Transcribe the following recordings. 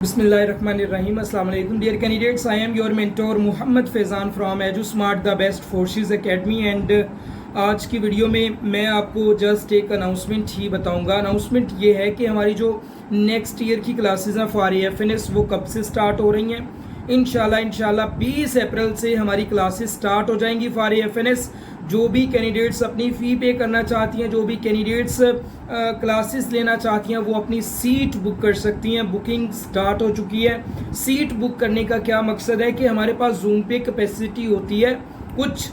Bismillahirrahmanirrahim. Assalamu alaikum. Dear candidates, I am your mentor Muhammad Faizan from EduSmart the Best Forces Academy and आज की video में मैं आपको just एक announcement ही बताऊंगा। अनाउंसमेंट ये है कि हमारी जो नेक्स्ट ईयर की क्लासेस हैं फॉर एफएनएस वो कब से स्टार्ट हो रही हैं। इंशाल्लाह 20 अप्रैल से हमारी क्लासेस स्टार्ट हो जाएंगी फॉर एफएनएस। जो भी कैंडिडेट्स अपनी फ़ी पे करना चाहती हैं, जो भी कैंडिडेट्स क्लासेस लेना चाहती हैं, वो अपनी सीट बुक कर सकती हैं। बुकिंग स्टार्ट हो चुकी है। सीट बुक करने का क्या मकसद है कि हमारे पास जूम पे कैपेसिटी होती है कुछ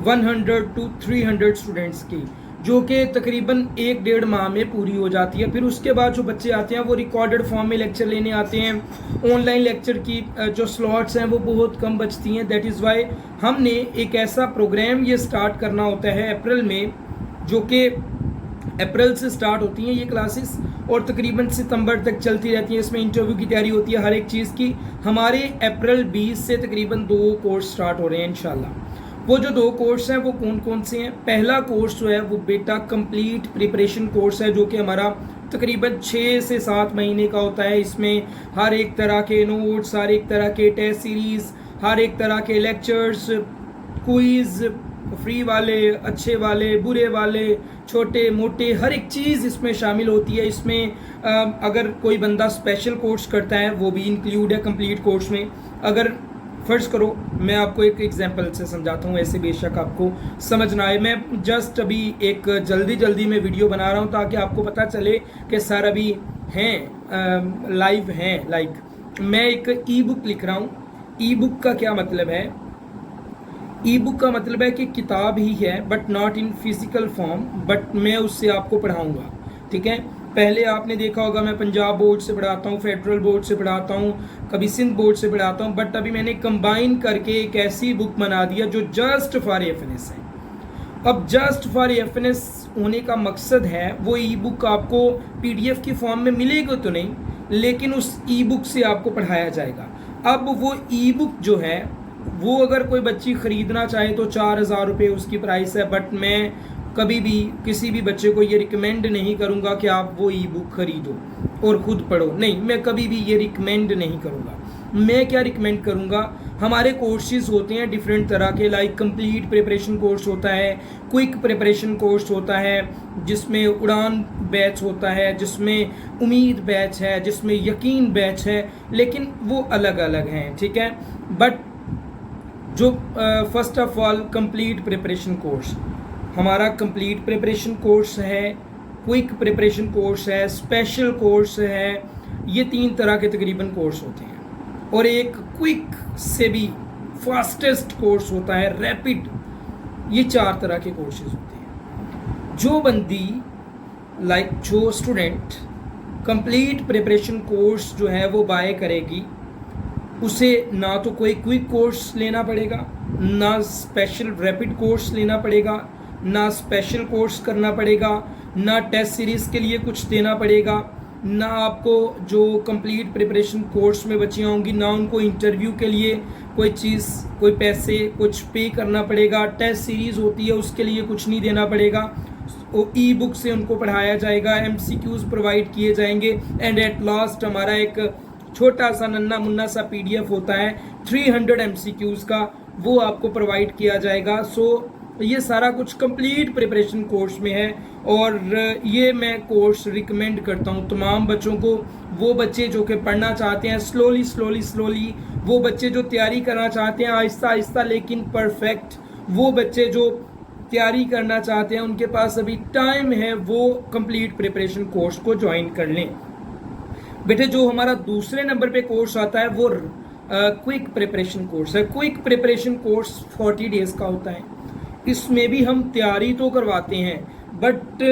100 to 300 स्टूडेंट्स की, जो कि तकरीबन 1-1.5 माह में पूरी हो जाती है। फिर उसके बाद जो बच्चे आते हैं वो रिकॉर्डेड फॉर्म में लेक्चर लेने आते हैं। ऑनलाइन लेक्चर की जो स्लॉट्स हैं वो बहुत कम बचती हैं। दैट इज़ वाई हमने एक ऐसा प्रोग्राम ये स्टार्ट करना होता है अप्रैल में, जो कि अप्रैल से स्टार्ट होती हैं ये क्लासेस और तकरीबन सितंबर तक चलती रहती हैं। इसमें इंटरव्यू की तैयारी होती है हर एक चीज़ की। हमारे अप्रैल 20 से तकरीबन 2 कोर्स स्टार्ट हो रहे हैं इंशाल्लाह। वो जो 2 कोर्स हैं वो कौन कौन से हैं? पहला कोर्स जो है वो बेटा कंप्लीट प्रिपरेशन कोर्स है, जो कि हमारा तकरीबन 6 से 7 महीने का होता है। इसमें हर एक तरह के नोट्स, हर एक तरह के टेस्ट सीरीज़, हर एक तरह के लेक्चर्स, क्विज़, फ्री वाले, अच्छे वाले, बुरे वाले, छोटे मोटे, हर एक चीज़ इसमें शामिल होती है। इसमें अगर कोई बंदा स्पेशल कोर्स करता है वो भी इंक्लूड है कंप्लीट कोर्स में। अगर फ़र्ज़ करो, मैं आपको एक एग्जांपल से समझाता हूँ, ऐसे बेशक आपको समझ ना आए। मैं जस्ट अभी एक जल्दी में वीडियो बना रहा हूँ ताकि आपको पता चले कि सर अभी हैं लाइव हैं। मैं एक ई बुक लिख रहा हूँ। ई बुक का क्या मतलब है? ई बुक का मतलब है कि किताब ही है but not in physical form, but मैं उससे आपको पढ़ाऊँगा। ठीक है, पहले आपने देखा होगा मैं पंजाब बोर्ड से पढ़ाता हूँ, फेडरल बोर्ड से पढ़ाता हूँ, कभी सिंध बोर्ड से पढ़ाता हूँ, बट अभी मैंने कंबाइन करके एक ऐसी बुक बना दिया जो जस्ट फॉर एफएनएस है। अब जस्ट फॉर एफएनएस होने का मकसद है वो ई बुक आपको पीडीएफ की फॉर्म में मिलेगी तो नहीं, लेकिन उस ई बुक से आपको पढ़ाया जाएगा। अब वो ई बुक जो है वो अगर कोई बच्ची ख़रीदना चाहे तो 4,000 रुपये उसकी प्राइस है, बट मैं कभी भी किसी भी बच्चे को ये रिकमेंड नहीं करूँगा कि आप वो ई बुक ख़रीदो और ख़ुद पढ़ो। नहीं, मैं कभी भी ये रिकमेंड नहीं करूँगा। मैं क्या रिकमेंड करूँगा, हमारे कोर्सेज होते हैं डिफरेंट तरह के। लाइक कंप्लीट प्रिपरेशन कोर्स होता है, क्विक प्रिपरेशन कोर्स होता है, जिसमें उड़ान बैच होता है, जिसमें उम्मीद बैच है, जिसमें यकीन बैच है, लेकिन वो अलग अलग हैं। ठीक है, बट जो first of all complete preparation course हमारा कंप्लीट प्रिपरेशन कोर्स है, क्विक प्रिपरेशन कोर्स है, स्पेशल कोर्स है। ये 3 तरह के तकरीबन कोर्स होते हैं और एक क्विक से भी फास्टेस्ट कोर्स होता है, रैपिड। ये 4 तरह के कोर्सेज होते हैं। जो बंदी जो स्टूडेंट कंप्लीट प्रिपरेशन कोर्स जो है वो बाय करेगी, उसे ना तो कोई क्विक कोर्स लेना पड़ेगा, ना स्पेशल रैपिड कोर्स लेना पड़ेगा, ना स्पेशल कोर्स करना पड़ेगा, ना टेस्ट सीरीज़ के लिए कुछ देना पड़ेगा, ना आपको जो कंप्लीट प्रिपरेशन कोर्स में बच्चियाँ होंगी ना उनको इंटरव्यू के लिए कोई चीज़, कोई पैसे कुछ पे करना पड़ेगा। टेस्ट सीरीज़ होती है उसके लिए कुछ नहीं देना पड़ेगा। वो ई बुक से उनको पढ़ाया जाएगा, MCQs प्रोवाइड किए जाएंगे एंड एट लास्ट हमारा एक छोटा सा नन्ना मुन्ना सा PDF होता है 300 MCQs का, वो आपको प्रोवाइड किया जाएगा। सो ये सारा कुछ कंप्लीट प्रिपरेशन कोर्स में है और ये मैं कोर्स रिकमेंड करता हूँ तमाम बच्चों को। वो बच्चे जो कि पढ़ना चाहते हैं स्लोली, वो बच्चे जो तैयारी करना चाहते हैं आहिस्ता लेकिन परफेक्ट, वो बच्चे जो तैयारी करना चाहते हैं उनके पास अभी टाइम है, वो कंप्लीट प्रिपरेशन कोर्स को ज्वाइन कर लें। बेटे, जो हमारा दूसरे नंबर पे कोर्स आता है वो क्विक प्रिपरेशन कोर्स है। क्विक प्रिपरेशन कोर्स 40 डेज़ का होता है। इसमें भी हम तैयारी तो करवाते हैं बट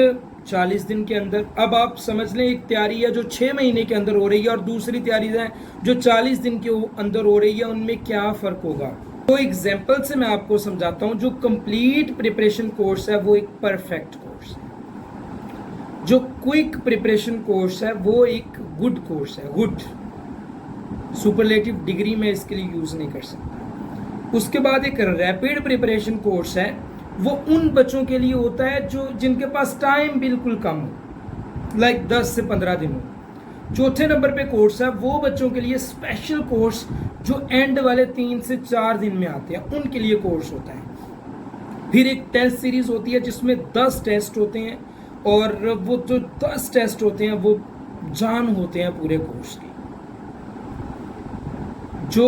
40 दिन के अंदर। अब आप समझ लें, एक तैयारी है जो 6 महीने के अंदर हो रही है और दूसरी तैयारी है जो 40 दिन के अंदर हो रही है, उनमें क्या फ़र्क होगा? तो एग्जाम्पल से मैं आपको समझाता हूँ। जो कंप्लीट प्रिपरेशन कोर्स है वो एक परफेक्ट कोर्स है। जो क्विक प्रिपरेशन कोर्स है वो एक गुड कोर्स है। गुड सुपरलेटिव डिग्री में इसके लिए यूज़ नहीं कर सकता। उसके बाद एक रैपिड प्रिपरेशन कोर्स है, वो उन बच्चों के लिए होता है जो जिनके पास टाइम बिल्कुल कम हो, लाइक 10 से 15 दिन हो। चौथे नंबर पे कोर्स है वो बच्चों के लिए स्पेशल कोर्स जो एंड वाले 3 से 4 दिन में आते हैं, उनके लिए कोर्स होता है। फिर एक टेस्ट सीरीज होती है जिसमें 10 टेस्ट होते हैं, और वो जो 10 टेस्ट होते हैं वो जान होते हैं पूरे कोर्स की। जो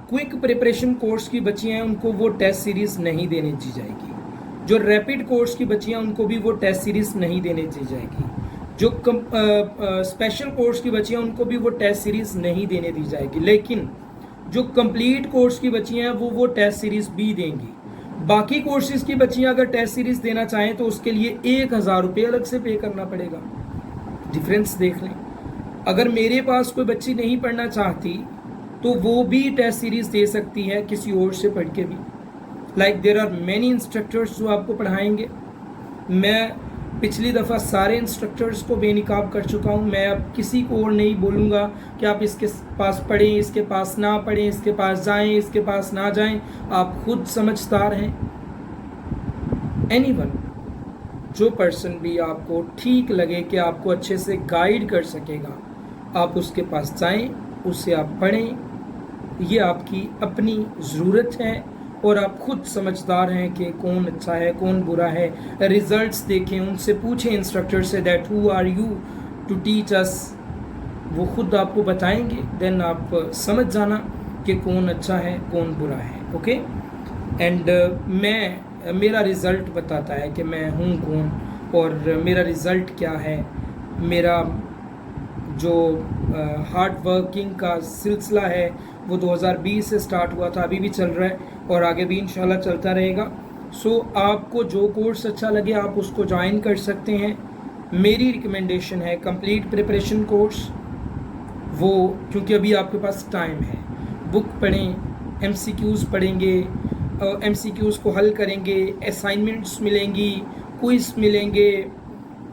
क्विक प्रिपरेशन कोर्स की बच्चियां हैं उनको वो टेस्ट सीरीज नहीं देने दी जाएगी। जो रैपिड कोर्स की बच्चियां उनको भी वो टेस्ट सीरीज नहीं देने दी जाएगी। जो स्पेशल कोर्स की बच्चियां उनको भी वो टेस्ट सीरीज नहीं देने दी जाएगी। लेकिन जो कंप्लीट कोर्स की बच्चियां हैं वो टेस्ट सीरीज भी देंगी। बाकी कोर्सेज की बच्चियां अगर टेस्ट सीरीज देना चाहें तो उसके लिए 1000 रुपये अलग से पे करना पड़ेगा। डिफरेंस देख लें। अगर मेरे पास कोई बच्ची नहीं पढ़ना चाहती तो वो भी टेस्ट सीरीज दे सकती है किसी और से पढ़ के भी। Like there are many instructors जो आपको पढ़ाएंगे। मैं पिछली दफ़ा सारे इंस्ट्रक्टर्स को बेनिकाब कर चुका हूँ। मैं अब किसी को और नहीं बोलूँगा कि आप इसके पास पढ़ें, इसके पास ना पढ़ें, इसके पास जाएं, इसके पास ना जाएं। आप खुद समझदार हैं। एनीवन, जो पर्सन भी आपको ठीक लगे कि आपको अच्छे से गाइड कर सकेगा, आप उसके पास जाएं, उससे आप पढ़ें। ये आपकी अपनी ज़रूरत है और आप खुद समझदार हैं कि कौन अच्छा है कौन बुरा है। रिजल्ट्स देखें, उनसे पूछें इंस्ट्रक्टर से that who are you to teach us. वो खुद आपको बताएंगे, देन आप समझ जाना कि कौन अच्छा है कौन बुरा है। ओके। एंड मेरा रिज़ल्ट बताता है कि मैं हूँ कौन और मेरा रिज़ल्ट क्या है। मेरा जो हार्ड वर्किंग का सिलसिला है वो 2020 से स्टार्ट हुआ था, अभी भी चल रहा है और आगे भी इंशाल्लाह चलता रहेगा। सो आपको जो कोर्स अच्छा लगे आप उसको ज्वाइन कर सकते हैं। मेरी रिकमेंडेशन है कंप्लीट प्रिपरेशन कोर्स, वो क्योंकि अभी आपके पास टाइम है। बुक पढ़ें, MCQs पढ़ेंगे, MCQs को हल करेंगे, असाइनमेंट्स मिलेंगी, क्विज़ मिलेंगे।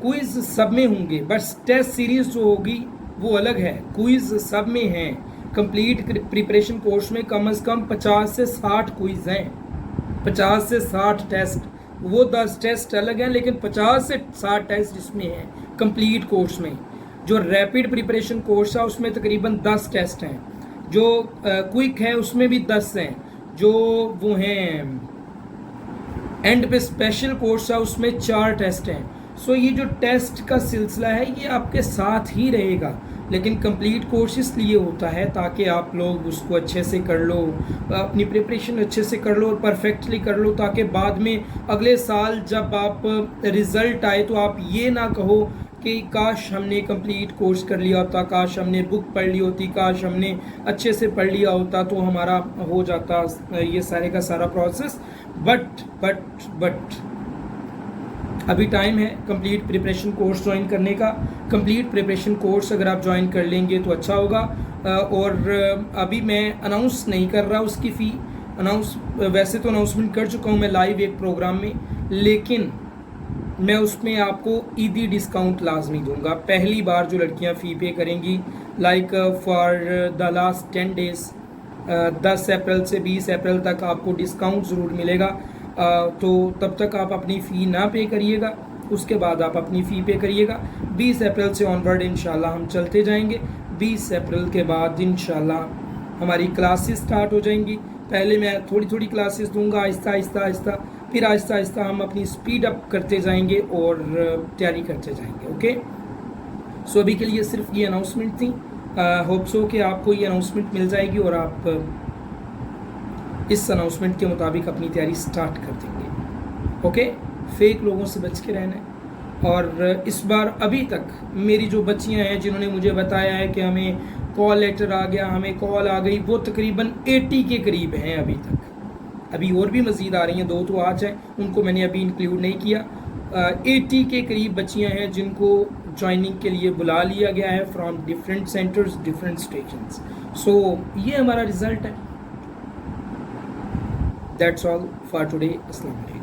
क्विज़ सब में होंगे, बस टेस्ट सीरीज़ जो होगी वो अलग है। क्विज़ सब में हैं। कंप्लीट प्रिपरेशन कोर्स में कम से कम 50 से 60 क्विज़ हैं, 50 से 60 टेस्ट। वो 10 टेस्ट अलग हैं, लेकिन 50 से 60 टेस्ट इसमें हैं कंप्लीट कोर्स में। जो रैपिड प्रिपरेशन कोर्स है उसमें तकरीबन 10 टेस्ट हैं। जो क्विक है उसमें भी 10 हैं। जो वो हैं एंड पे स्पेशल कोर्स है उसमें 4 टेस्ट हैं। सो ये जो टेस्ट का सिलसिला है ये आपके साथ ही रहेगा, लेकिन कंप्लीट कोर्स इसलिए होता है ताकि आप लोग उसको अच्छे से कर लो, अपनी प्रिपरेशन अच्छे से कर लो और परफेक्टली कर लो, ताकि बाद में अगले साल जब आप रिज़ल्ट आए तो आप ये ना कहो कि काश हमने कंप्लीट कोर्स कर लिया होता, काश हमने बुक पढ़ ली होती, काश हमने अच्छे से पढ़ लिया होता तो हमारा हो जाता ये सारे का सारा प्रोसेस। बट अभी टाइम है कंप्लीट प्रिपरेशन कोर्स ज्वाइन करने का। कंप्लीट प्रिपरेशन कोर्स अगर आप ज्वाइन कर लेंगे तो अच्छा होगा। और अभी मैं अनाउंस नहीं कर रहा उसकी फ़ी। वैसे तो अनाउंसमेंट कर चुका हूँ मैं लाइव एक प्रोग्राम में, लेकिन मैं उसमें आपको ईदी डिस्काउंट लाजमी दूंगा। पहली बार जो लड़कियां फ़ी पे करेंगी, like for the last 10 days 10 अप्रैल से 20 अप्रैल तक आपको डिस्काउंट ज़रूर मिलेगा। तो तब तक आप अपनी फ़ी ना पे करिएगा, उसके बाद आप अपनी फ़ी पे करिएगा। 20 अप्रैल से ऑनवर्ड इंशाल्लाह हम चलते जाएंगे। 20 अप्रैल के बाद इंशाल्लाह हमारी क्लासेस स्टार्ट हो जाएंगी। पहले मैं थोड़ी थोड़ी क्लासेस दूंगा, आहिस्ता आहिस्ता, फिर आहिस्ता आहिस्ता हम अपनी स्पीड अप करते जाएंगे और तैयारी करते जाएंगे। ओके। सो अभी के लिए सिर्फ ये अनाउंसमेंट थी। होप सो कि आपको ये अनाउंसमेंट मिल जाएगी और आप इस अनाउंसमेंट के मुताबिक अपनी तैयारी स्टार्ट कर देंगे। ओके। फेक लोगों से बच के रहना है। और इस बार अभी तक मेरी जो बच्चियां हैं जिन्होंने मुझे बताया है कि हमें कॉल लेटर आ गया, हमें कॉल आ गई, वो तकरीबन 80 के करीब हैं अभी तक। अभी और भी मज़ीद आ रही हैं, 2 तो आज हैं, उनको मैंने अभी इंक्लूड नहीं किया। 80 के करीब बच्चियां हैं जिनको ज्वाइनिंग के लिए बुला लिया गया है from different centres, different stations. So ये हमारा रिज़ल्ट है। That's all for today. अस्सलाम वालेकुम।